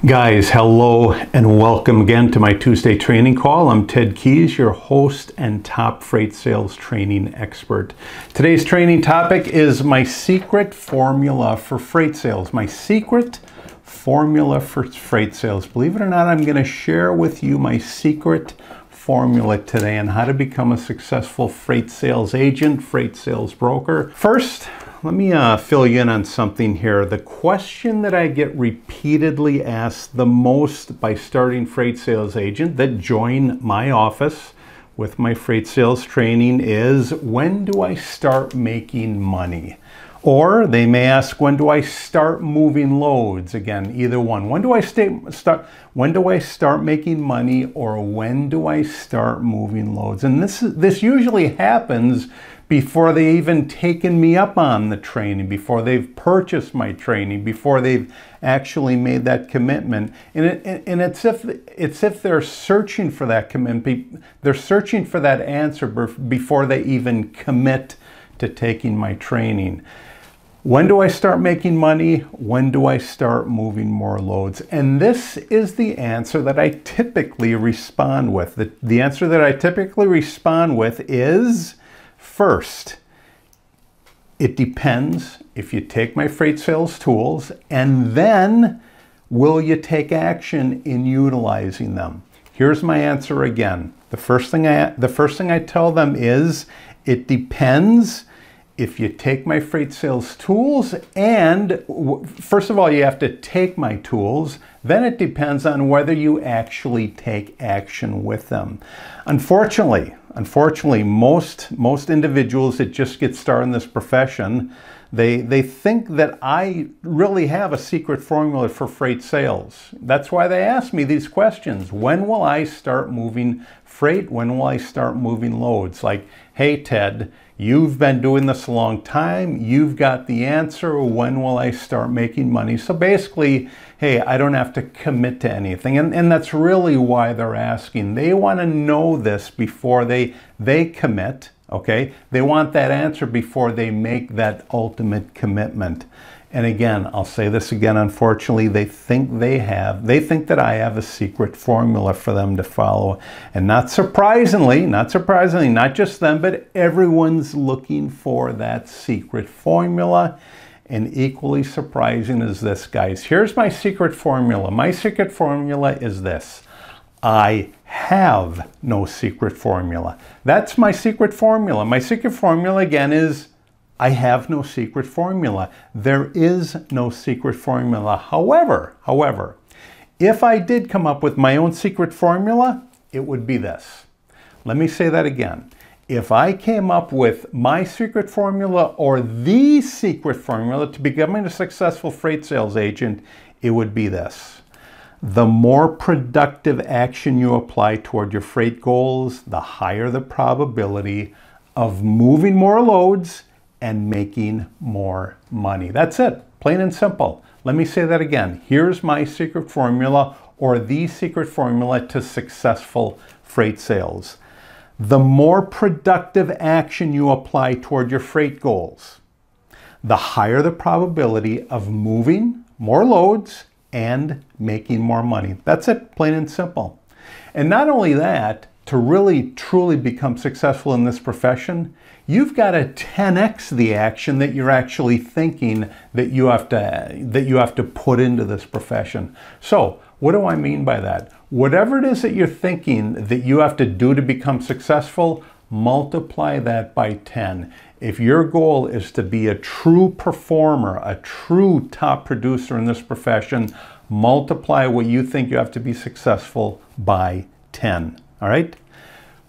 Guys, hello and welcome again to my Tuesday training call. I'm Ted Keys, your host and top freight sales training expert. Today's training topic is my secret formula for freight sales. My secret formula for freight sales. Believe it or not, I'm going to share with you my secret formula today on how to become a successful freight sales agent, freight sales broker. First, let me fill you in on something here. The question that I get repeatedly asked the most by starting freight sales agent that join my office with my freight sales training is, when do I start making money? Or they may ask, when do I start moving loads? Again, either one. When do I start making money, or when do I start moving loads? And this usually happens before they even taken me up on the training, before they've purchased my training, before they've actually made that commitment. And it's if they're searching for that commitment, they're searching for that answer before they even commit to taking my training. When do I start making money? When do I start moving more loads? And this is the answer that I typically respond with. The answer that I typically respond with is, first, it depends if you take my freight sales tools, and then will you take action in utilizing them? Here's my answer again. The first thing I tell them is, it depends if you take my freight sales tools, and first of all, you have to take my tools. Then it depends on whether you actually take action with them. Unfortunately, most individuals that just get started in this profession, they think that I really have a secret formula for freight sales. That's why they ask me these questions. When will I start moving freight? When will I start moving loads? Like, hey, Ted, you've been doing this a long time. You've got the answer. When will I start making money? So basically, hey, I don't have to commit to anything. And that's really why they're asking. They want to know this before they commit, okay? They want that answer before they make that ultimate commitment. And again, I'll say this again, unfortunately, they think that I have a secret formula for them to follow. And not surprisingly, not just them, but everyone's looking for that secret formula. And equally surprising is this, guys. Here's my secret formula. My secret formula is this. I have no secret formula. That's my secret formula. My secret formula, again, is I have no secret formula. There is no secret formula. However, if I did come up with my own secret formula, it would be this. Let me say that again. If I came up with my secret formula, or the secret formula to becoming a successful freight sales agent, it would be this. The more productive action you apply toward your freight goals, the higher the probability of moving more loads and making more money. That's it, plain and simple. Let me say that again. Here's my secret formula, or the secret formula to successful freight sales. The more productive action you apply toward your freight goals, the higher the probability of moving more loads and making more money. That's it, plain and simple. And not only that, to really truly become successful in this profession, you've got to 10x the action that you're actually thinking that you have to put into this profession. So what do I mean by that? Whatever it is that you're thinking that you have to do to become successful, multiply that by 10. If your goal is to be a true performer, a true top producer in this profession, multiply what you think you have to be successful by 10. All right?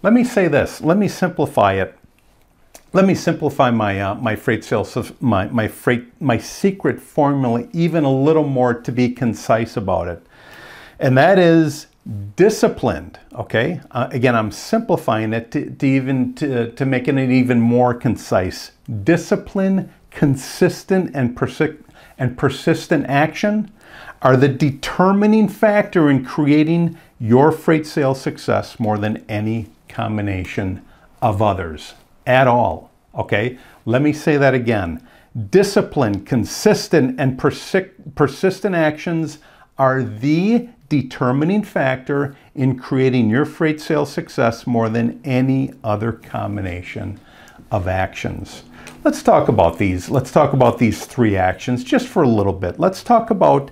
Let me say this. Let me simplify it. Let me simplify my freight sales, my secret formula even a little more to be concise about it. And that is disciplined, okay? Again, I'm simplifying it to make it even more concise. Discipline, consistent, and persistent action are the determining factor in creating your freight sales success more than any combination of others at all, okay? Let me say that again. Disciplined, consistent, and persistent actions are the determining factor in creating your freight sales success more than any other combination of actions. Let's talk about these. Let's talk about these 3 actions just for a little bit. Let's talk about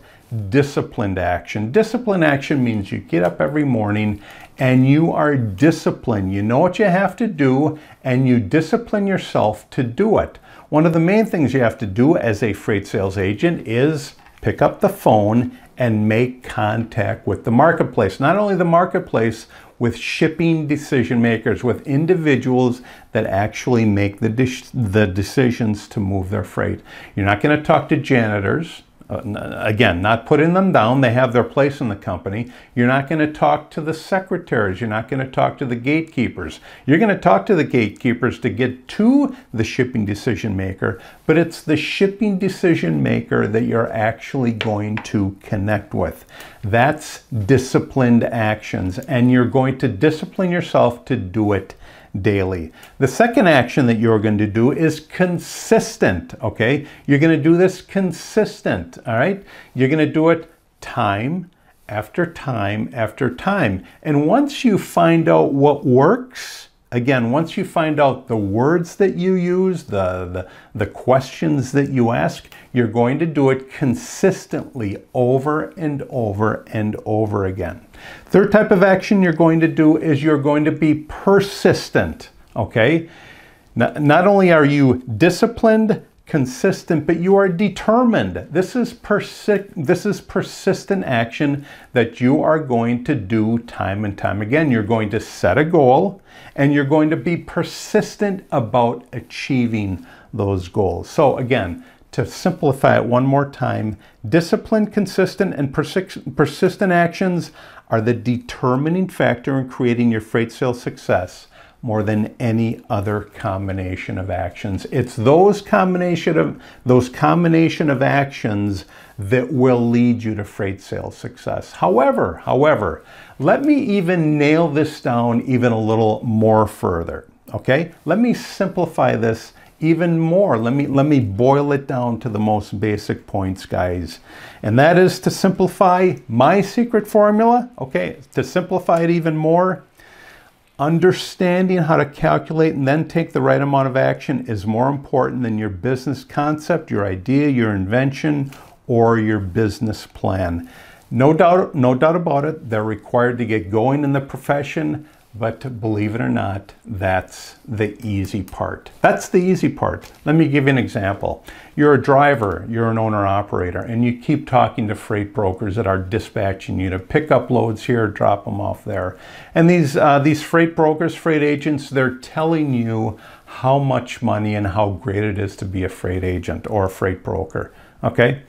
disciplined action. Disciplined action means you get up every morning and you are disciplined. You know what you have to do and you discipline yourself to do it. One of the main things you have to do as a freight sales agent is pick up the phone and make contact with the marketplace. Not only the marketplace, with shipping decision makers, with individuals that actually make the decisions to move their freight. You're not going to talk to janitors. Again, not putting them down. They have their place in the company. You're not going to talk to the secretaries. You're not going to talk to the gatekeepers. You're going to talk to the gatekeepers to get to the shipping decision maker, but it's the shipping decision maker that you're actually going to connect with. That's disciplined actions, and you're going to discipline yourself to do it daily. The second action that you're going to do is consistent, okay? You're going to do this consistent, all right? You're going to do it time after time after time. And once you find out what works, again, once you find out the words that you use, the questions that you ask, you're going to do it consistently over and over and over again. Third type of action you're going to do is you're going to be persistent, okay? Not only are you disciplined, consistent, but you are determined. This is persistent action that you are going to do time and time again. You're going to set a goal and you're going to be persistent about achieving those goals. So again, to simplify it one more time, disciplined, consistent, and persistent actions are the determining factor in creating your freight sales success more than any other combination of actions. It's those combination of actions that will lead you to freight sales success. However, let me even nail this down even a little more further, okay? Let me simplify this even more. Let me boil it down to the most basic points, guys. And that is to simplify my secret formula, okay? To simplify it even more, understanding how to calculate and then take the right amount of action is more important than your business concept, your idea, your invention, or your business plan. No doubt about it, they're required to get going in the profession, but believe it or not, that's the easy part. That's the easy part. Let me give you an example. You're a driver, you're an owner-operator, and you keep talking to freight brokers that are dispatching you to pick up loads here, drop them off there. And these freight brokers, freight agents, they're telling you how much money and how great it is to be a freight agent or a freight broker, okay?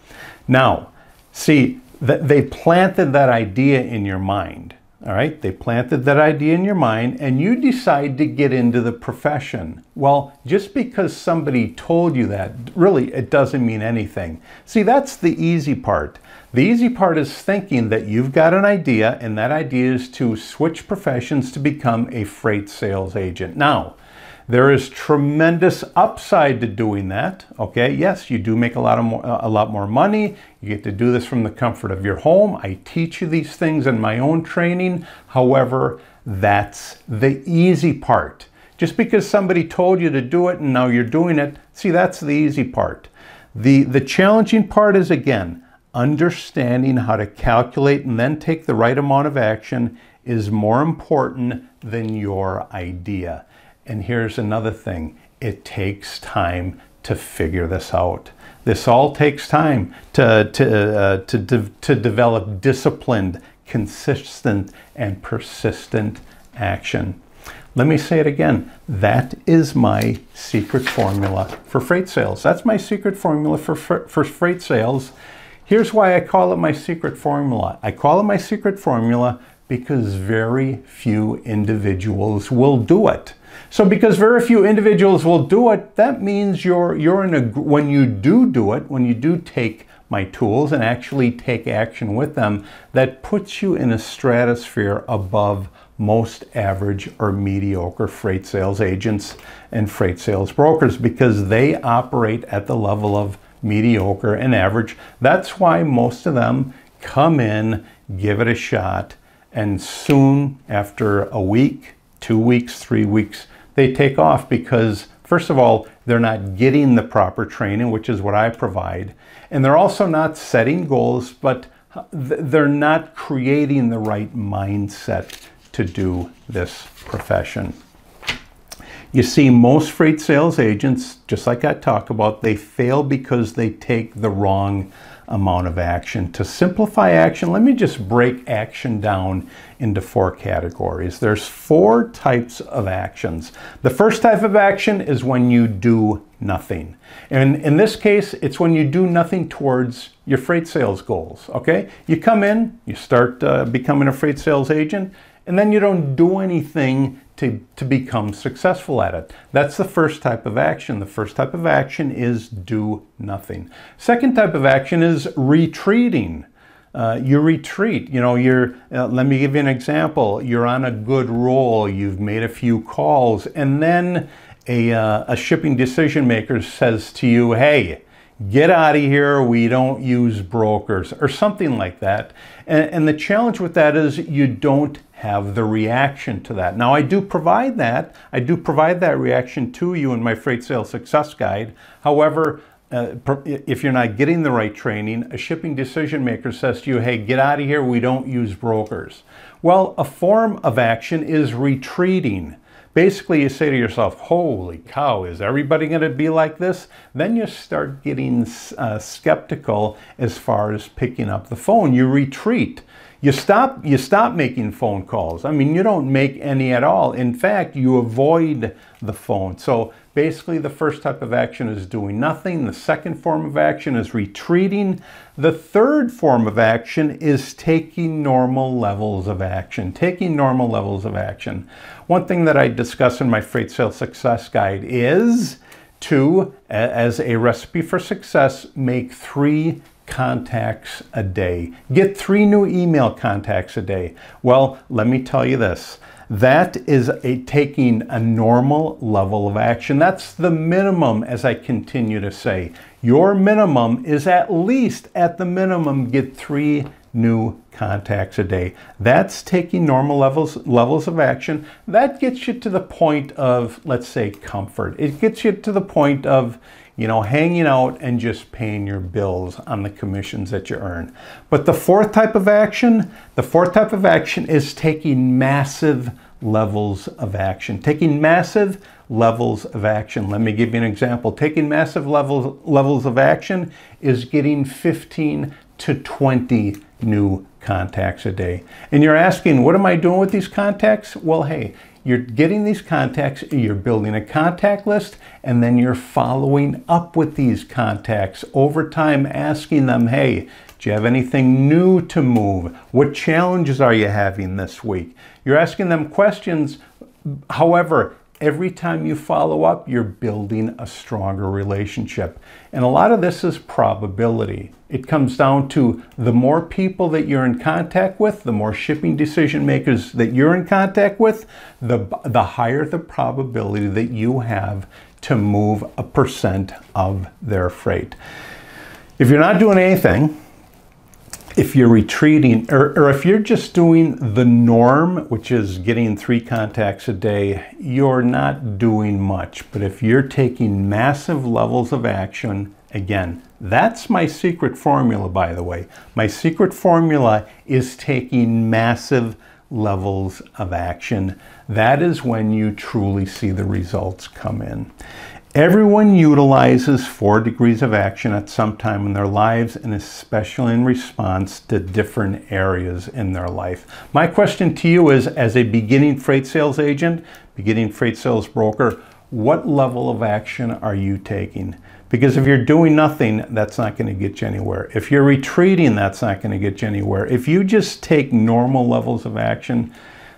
Now, see, they planted that idea in your mind. All right, they planted that idea in your mind and you decide to get into the profession. Well, just because somebody told you that, really, it doesn't mean anything. See, that's the easy part. The easy part is thinking that you've got an idea and that idea is to switch professions to become a freight sales agent. Now, there is tremendous upside to doing that, okay? Yes, you do make a lot more money. You get to do this from the comfort of your home. I teach you these things in my own training. However, that's the easy part. Just because somebody told you to do it and now you're doing it, see, that's the easy part. The challenging part is, again, understanding how to calculate and then take the right amount of action is more important than your idea. And here's another thing, it takes time to figure this out. This all takes time to develop disciplined, consistent, and persistent action. Let me say it again. That is my secret formula for freight sales. That's my secret formula for freight sales. Here's why I call it my secret formula. I call it my secret formula because very few individuals will do it. So because very few individuals will do it, that means when you do it, when you do take my tools and actually take action with them, that puts you in a stratosphere above most average or mediocre freight sales agents and freight sales brokers, because they operate at the level of mediocre and average. That's why most of them come in, give it a shot, and soon after a week, 2 weeks, 3 weeks, they take off because, first of all, they're not getting the proper training, which is what I provide. And they're also not setting goals, but they're not creating the right mindset to do this profession. You see, most freight sales agents, just like I talked about, they fail because they take the wrong amount of action. To simplify action, let me just break action down into 4 categories. There's 4 types of actions. The first type of action is when you do nothing. And in this case, it's when you do nothing towards your freight sales goals, okay? You come in, you start becoming a freight sales agent, and then you don't do anything to become successful at it. That's the first type of action. The first type of action is do nothing. Second type of action is retreating. You retreat. You know, let me give you an example. You're on a good roll. You've made a few calls, and then a shipping decision maker says to you, hey, get out of here, we don't use brokers, or something like that. And the challenge with that is you don't have the reaction to that. Now, I do provide that. I do provide that reaction to you in my Freight Sales Success Guide. However, if you're not getting the right training, a shipping decision maker says to you, hey, get out of here, we don't use brokers. Well, a form of action is retreating. Basically, you say to yourself, holy cow, is everybody going to be like this? Then you start getting skeptical as far as picking up the phone. You retreat. You stop making phone calls. I mean, you don't make any at all. In fact, you avoid the phone. So basically, the first type of action is doing nothing. The second form of action is retreating. The third form of action is taking normal levels of action. Taking normal levels of action. One thing that I discuss in my Freight Sales Success Guide is to, as a recipe for success, make 3 contacts a day. Get 3 new email contacts a day. Well, let me tell you this. That is taking a normal level of action. That's the minimum, as I continue to say. Your minimum is at least, at the minimum, get 3 new contacts a day. That's taking normal levels of action. That gets you to the point of, let's say, comfort. It gets you to the point of, you know, hanging out and just paying your bills on the commissions that you earn. But the fourth type of action is taking massive levels of action. Taking massive levels of action. Let me give you an example. Taking massive levels of action is getting 15 to 20 new contacts a day. And you're asking, what am I doing with these contacts? Well, hey, you're getting these contacts, you're building a contact list, and then you're following up with these contacts over time, asking them, hey, do you have anything new to move? What challenges are you having this week? You're asking them questions. However, every time you follow up, you're building a stronger relationship. And a lot of this is probability. It comes down to the more people that you're in contact with, the more shipping decision makers that you're in contact with, the higher the probability that you have to move a percent of their freight. If you're not doing anything, if you're retreating, or if you're just doing the norm, which is getting 3 contacts a day, you're not doing much. But if you're taking massive levels of action, again, that's my secret formula, by the way. My secret formula is taking massive levels of action. That is when you truly see the results come in. Everyone utilizes 4 degrees of action at some time in their lives, and especially in response to different areas in their life. My question to you is, as a beginning freight sales agent, beginning freight sales broker, what level of action are you taking? Because if you're doing nothing, that's not going to get you anywhere. If you're retreating, that's not going to get you anywhere. If you just take normal levels of action,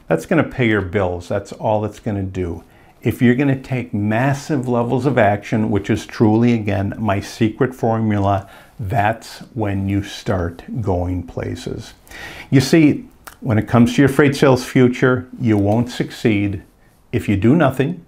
that's going to pay your bills. That's all it's going to do. If you're going to take massive levels of action, which is truly, again, my secret formula, that's when you start going places. You see, When it comes to your freight sales future, you won't succeed if you do nothing.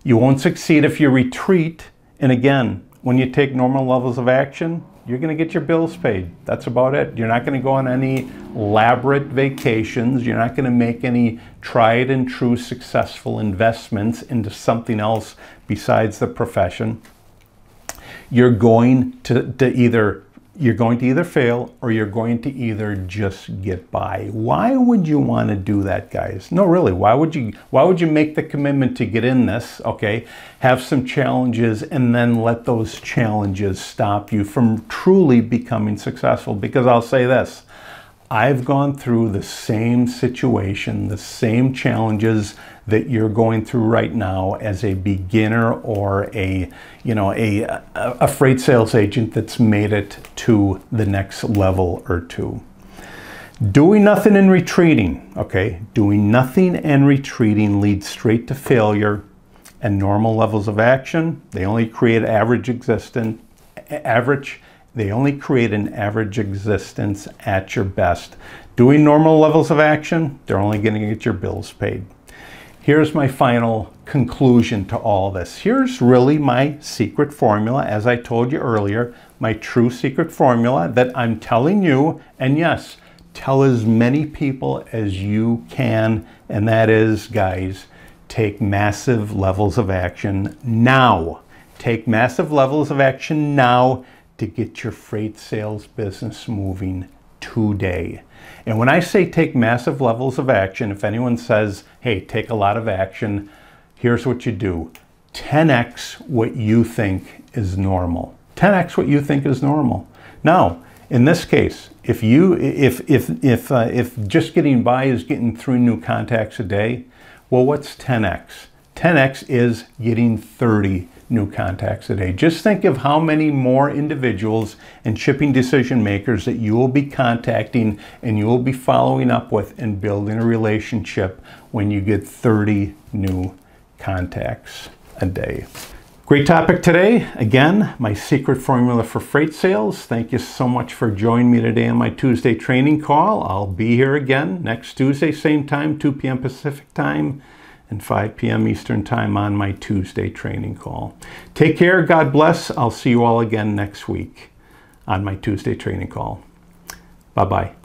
You won't succeed if you retreat. And again, when you take normal levels of action, you're going to get your bills paid. That's about it. You're not going to go on any elaborate vacations. You're not going to make any tried and true successful investments into something else besides the profession. You're going to either fail, or you're going to either just get by. Why would you want to do that, guys? No, really, why would you make the commitment to get in this, okay? Have some challenges and then let those challenges stop you from truly becoming successful? Because I'll say this, I've gone through the same situation, the same challenges that you're going through right now as a beginner or a freight sales agent that's made it to the next level or two. Doing nothing and retreating, okay? Doing nothing and retreating leads straight to failure, and normal levels of action, they only create an average existence at your best. Doing normal levels of action, they're only going to get your bills paid. Here's my final conclusion to all this. Here's really my secret formula, as I told you earlier, my true secret formula that I'm telling you, and yes, tell as many people as you can, and that is, guys, take massive levels of action now. Take massive levels of action now to get your freight sales business moving today. And when I say take massive levels of action, if anyone says, hey, take a lot of action, here's what you do. 10x what you think is normal. 10x what you think is normal. Now, in this case, if just getting by is getting 3 new contacts a day, well, what's 10x? 10x is getting 30 new contacts a day. Just think of how many more individuals and shipping decision makers that you will be contacting and you will be following up with and building a relationship when you get 30 new contacts a day. Great topic today. Again, my secret formula for freight sales. Thank you so much for joining me today on my Tuesday training call. I'll be here again next Tuesday, same time, 2 p.m. Pacific time and 5 p.m. Eastern time on my Tuesday training call. Take care. God bless. I'll see you all again next week on my Tuesday training call. Bye-bye.